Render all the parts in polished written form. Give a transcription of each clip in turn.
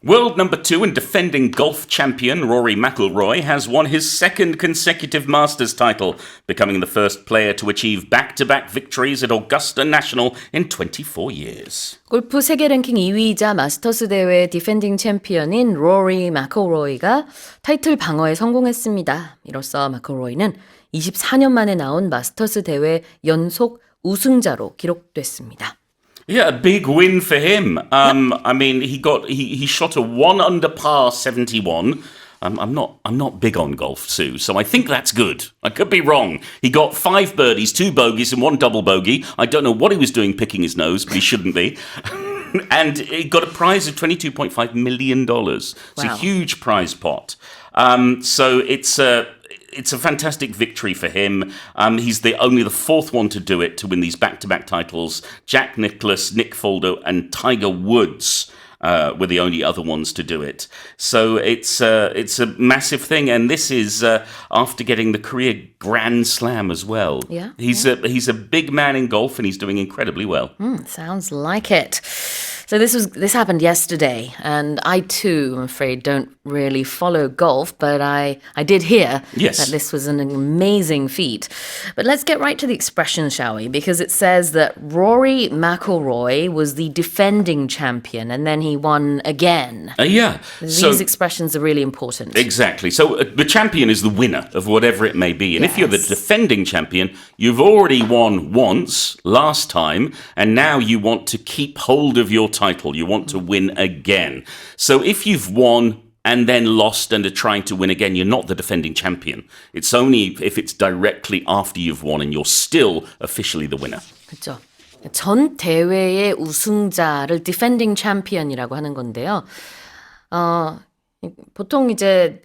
World number 2 and defending golf champion Rory McIlroy has won his second consecutive Masters title, becoming the first player to achieve back-to-back victories at Augusta National in 24 years. 골프 세계 랭킹 2위이자 마스터스 대회 디펜딩 챔피언인 로리 맥일로이가 타이틀 방어에 성공했습니다. 이로써 맥일로이는 24년 만에 나온 마스터스 대회 연속 우승자로 기록됐습니다. Yeah, a big win for him. I mean, he shot a 1 under par 71. I'm not big on golf, Sue, so I think that's good. I could be wrong. He got 5 birdies, 2 bogeys, and 1 double bogey. I don't know what he was doing picking his nose, but he shouldn't be. And he got a prize of $22.5 million. It's a huge prize pot. So it's a fantastic victory for him. He's only the fourth one to do it, to win these back-to-back titles. Jack Nicklaus, Nick Faldo, and Tiger Woods were the only other ones to do it. So it's a massive thing, and this is after getting the career Grand Slam as well. Yeah, he's a big man in golf, and he's doing incredibly well. Sounds like it. So this happened yesterday, and I too, I'm afraid, don't really follow golf, but I did hear that this was an amazing feat. But let's get right to the expression, shall we? Because it says that Rory McIlroy was the defending champion, and then he won again. Yeah. These expressions are really important. Exactly. So the champion is the winner of whatever it may be. And if you're the defending champion, you've already won once, last time, and now you want to keep hold of your title. You want to win again. So if you've won and then lost and are trying to win again, you're not the defending champion. It's only if it's directly after you've won and you're still officially the winner. 그렇죠. 전 대회의 우승자를 디펜딩 챔피언이라고 하는 건데요. 보통 이제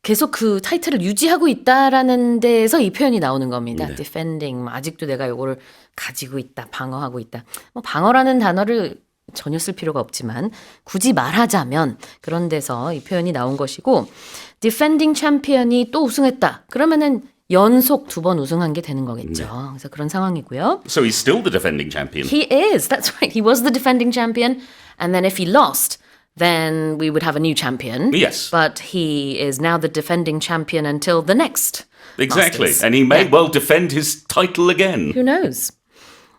계속 그 타이틀을 유지하고 있다라는 데에서 이 표현이 나오는 겁니다. 네. 디펜딩, 아직도 내가 이거를 가지고 있다, 방어하고 있다. 방어라는 단어를 전혀 쓸 필요가 없지만 굳이 말하자면 그런 데서 이 표현이 나온 것이고 디펜딩 챔피언이 또 우승했다. 그러면은 연속 2번 우승한 게 되는 거겠죠. 그래서 그런 상황이고요. So he's still the defending champion. He is. That's right. He was the defending champion. And then if he lost, then we would have a new champion. Yes. But he is now the defending champion until the next Exactly. Masters. And he may well defend his title again. Who knows?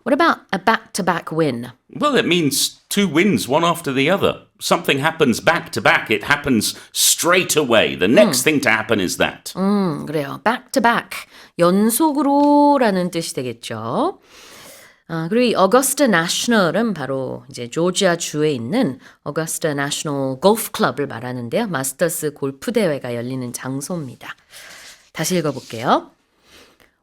What about a back-to-back win? Well, it means 2 wins, one after the other. Something happens back-to-back. It happens straight away. The next thing to happen is that. 그래요. back-to-back. 연속으로라는 뜻이 되겠죠. 그리고 이 Augusta National은 바로 이제 조지아 주에 있는 Augusta National 골프클럽을 말하는데요. 마스터스 골프 대회가 열리는 장소입니다. 다시 읽어볼게요.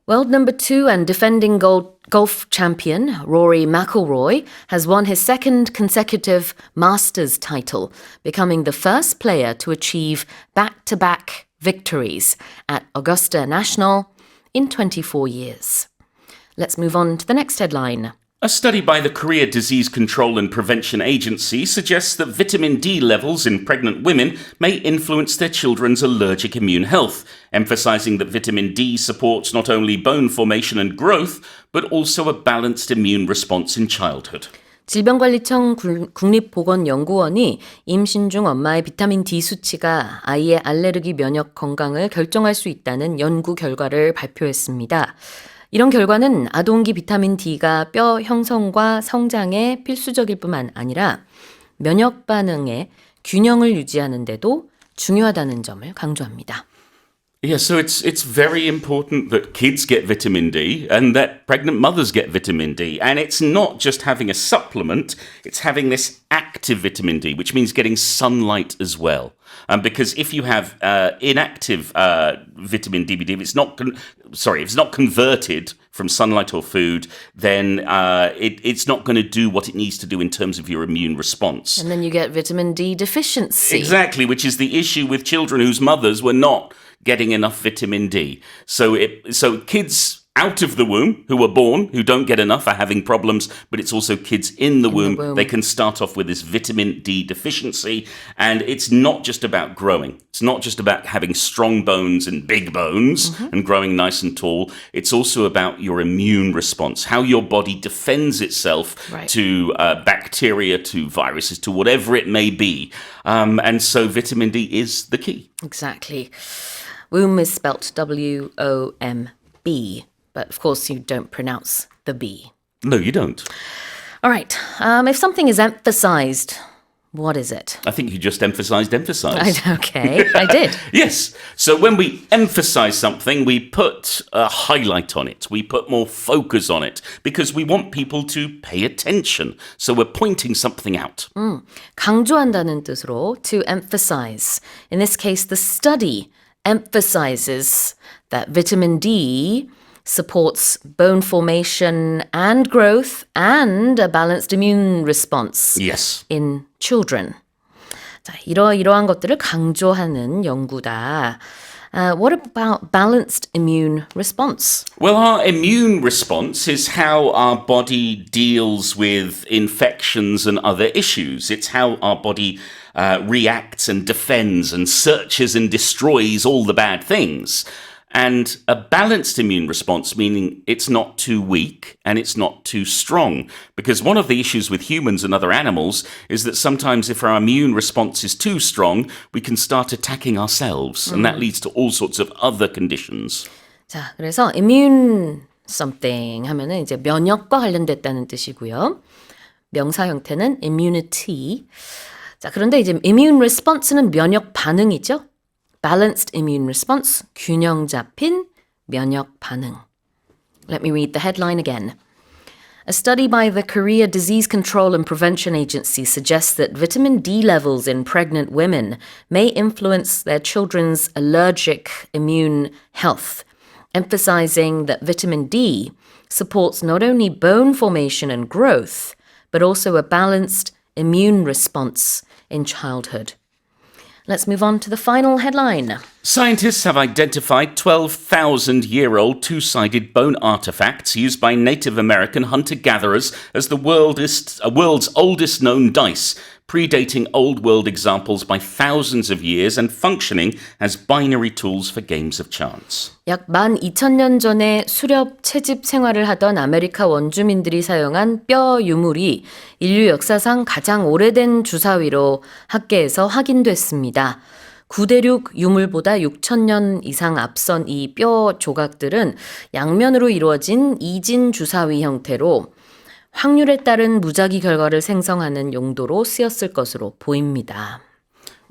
World number 2 and defending golf champion Rory McIlroy has won his second consecutive Masters title, becoming the first player to achieve back-to-back victories at Augusta National in 24 years. Let's move on to the next headline. A study by the Korea Disease Control and Prevention Agency suggests that vitamin D levels in pregnant women may influence their children's allergic immune health, emphasizing that vitamin D supports not only bone formation and growth, but also a balanced immune response in childhood. 질병관리청 국립보건연구원이 임신 중 엄마의 비타민D 수치가 아이의 알레르기 면역 건강을 결정할 수 있다는 연구 결과를 발표했습니다. 이런 결과는 아동기 비타민D가 뼈 형성과 성장에 필수적일 뿐만 아니라 면역 반응의 균형을 유지하는 데도 중요하다는 점을 강조합니다. Yeah, so it's very important that kids get vitamin D and that pregnant mothers get vitamin D. And it's not just having a supplement, it's having this active vitamin D, which means getting sunlight as well. Because if you have inactive vitamin D, if it's not converted from sunlight or food, then it's not going to do what it needs to do in terms of your immune response. And then you get vitamin D deficiency. Exactly, which is the issue with children whose mothers were not getting enough vitamin D. So kids out of the womb who are born, who don't get enough, are having problems, but it's also kids in the womb. They can start off with this vitamin D deficiency, and it's not just about growing. It's not just about having strong bones and big bones and growing nice and tall. It's also about your immune response, how your body defends itself to bacteria, to viruses, to whatever it may be. And so vitamin D is the key. Exactly. Womb is spelt W-O-M-B, but of course you don't pronounce the B. No, you don't. All right. If something is emphasized, what is it? I think you just emphasized. Okay, I did. Yes. So when we emphasize something, we put a highlight on it. We put more focus on it because we want people to pay attention. So we're pointing something out. 강조한다는 뜻으로 to emphasize. In this case, the study emphasizes that vitamin D supports bone formation and growth and a balanced immune response Yes. in children. 자, 이러한 것들을 강조하는 연구다. What about balanced immune response? Well, our immune response is how our body deals with infections and other issues. It's how our body reacts and defends and searches and destroys all the bad things. And a balanced immune response, meaning it's not too weak and it's not too strong. Because one of the issues with humans and other animals is that sometimes if our immune response is too strong, we can start attacking ourselves. And that leads to all sorts of other conditions. 자, 그래서 immune something 하면은 이제 면역과 관련됐다는 뜻이고요. 명사 형태는 immunity. 자, 그런데 이제 immune response는 면역 반응이죠. Balanced immune response, 균형 잡힌 면역 반응. Let me read the headline again. A study by the Korea Disease Control and Prevention Agency suggests that vitamin D levels in pregnant women may influence their children's allergic immune health, emphasizing that vitamin D supports not only bone formation and growth, but also a balanced immune response in childhood. Let's move on to the final headline. Scientists have identified 12,000-year-old two-sided bone artifacts used by Native American hunter-gatherers as the world's oldest known dice, predating Old World examples by thousands of years and functioning as binary tools for games of chance. 약 12,000년 전에 수렵 채집 생활을 하던 아메리카 원주민들이 사용한 뼈 유물이 인류 역사상 가장 오래된 주사위로 학계에서 확인됐습니다. 구대륙 유물보다 6,000년 이상 앞선 이 뼈 조각들은 양면으로 이루어진 이진 주사위 형태로 확률에 따른 무작위 결과를 생성하는 용도로 쓰였을 것으로 보입니다.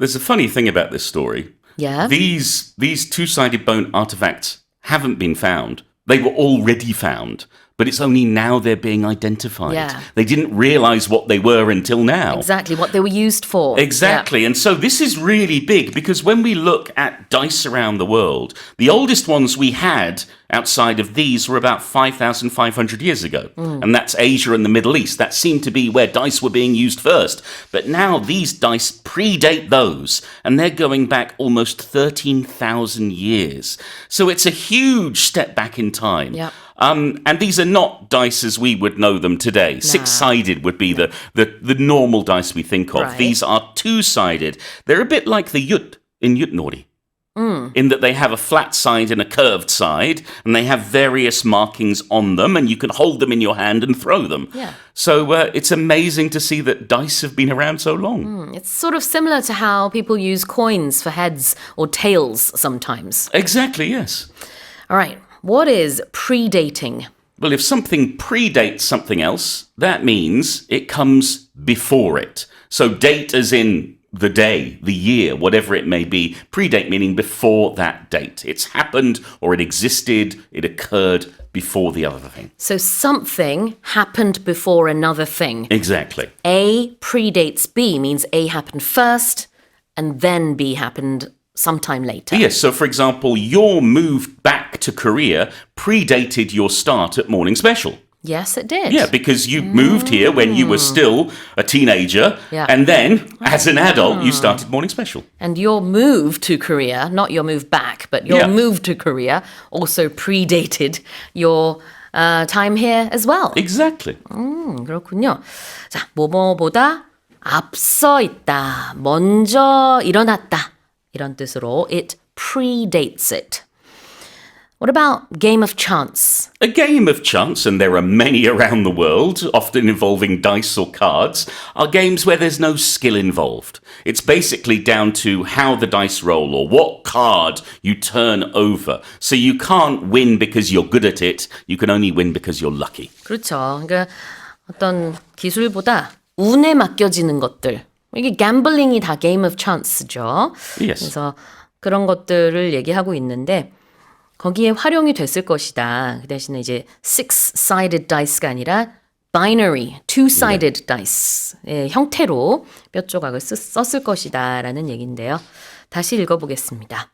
There's a funny thing about this story. Yeah. These two-sided bone artifacts haven't been found. They were already found, but it's only now they're being identified. Yeah. They didn't realize what they were until now. Exactly, what they were used for. Exactly. Yeah. And so this is really big because when we look at dice around the world, the oldest ones we had outside of these were about 5,500 years ago. And that's Asia and the Middle East. That seemed to be where dice were being used first. But now these dice predate those, and they're going back almost 13,000 years. So it's a huge step back in time. Yep. And these are not dice as we would know them today. Six-sided would be the normal dice we think of. Right. These are two-sided. They're a bit like the yut in Jutnori. In that they have a flat side and a curved side, and they have various markings on them, and you can hold them in your hand and throw them. Yeah. So it's amazing to see that dice have been around so long. It's sort of similar to how people use coins for heads or tails sometimes. Exactly, yes. All right, what is predating? Well, if something predates something else, that means it comes before it. So date as in the day, the year, whatever it may be. Predate meaning before that date. It's happened or it existed, it occurred before the other thing. So something happened before another thing. Exactly. A predates B means A happened first and then B happened sometime later. Yes, so for example, your move back to Korea predated your start at Morning Special. Yes, it did. Yeah, because you moved here when you were still a teenager, Yeah. and then, as an adult, you started Morning Special. And your move to Korea, not your move back, but your Yeah. move to Korea also predated your time here as well. Exactly. 그렇군요. 자, 뭐뭐보다 앞서 있다, 먼저 일어났다 이런 뜻으로 it predates it. What about game of chance? A game of chance, and there are many around the world, often involving dice or cards, are games where there's no skill involved. It's basically down to how the dice roll or what card you turn over. So you can't win because you're good at it, you can only win because you're lucky. 그렇죠. 그러니까 어떤 기술보다 운에 맡겨지는 것들. 이게 gambling 다 game of chance죠. Yes. 그래서 그런 것들을 얘기하고 있는데 거기에 활용이 됐을 것이다. 그 대신에 이제 six-sided dice가 아니라 binary, two-sided dice의 형태로 뼈 조각을 썼을 것이다 라는 얘기인데요. 다시 읽어보겠습니다.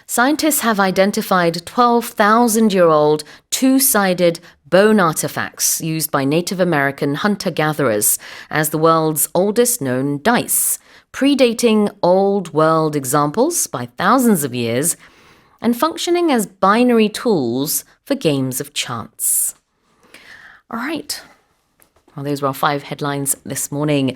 Scientists have identified 12,000-year-old two-sided bone artifacts used by Native American hunter-gatherers as the world's oldest known dice, predating old world examples by thousands of years and functioning as binary tools for games of chance. All right. Well, those were our 5 headlines this morning.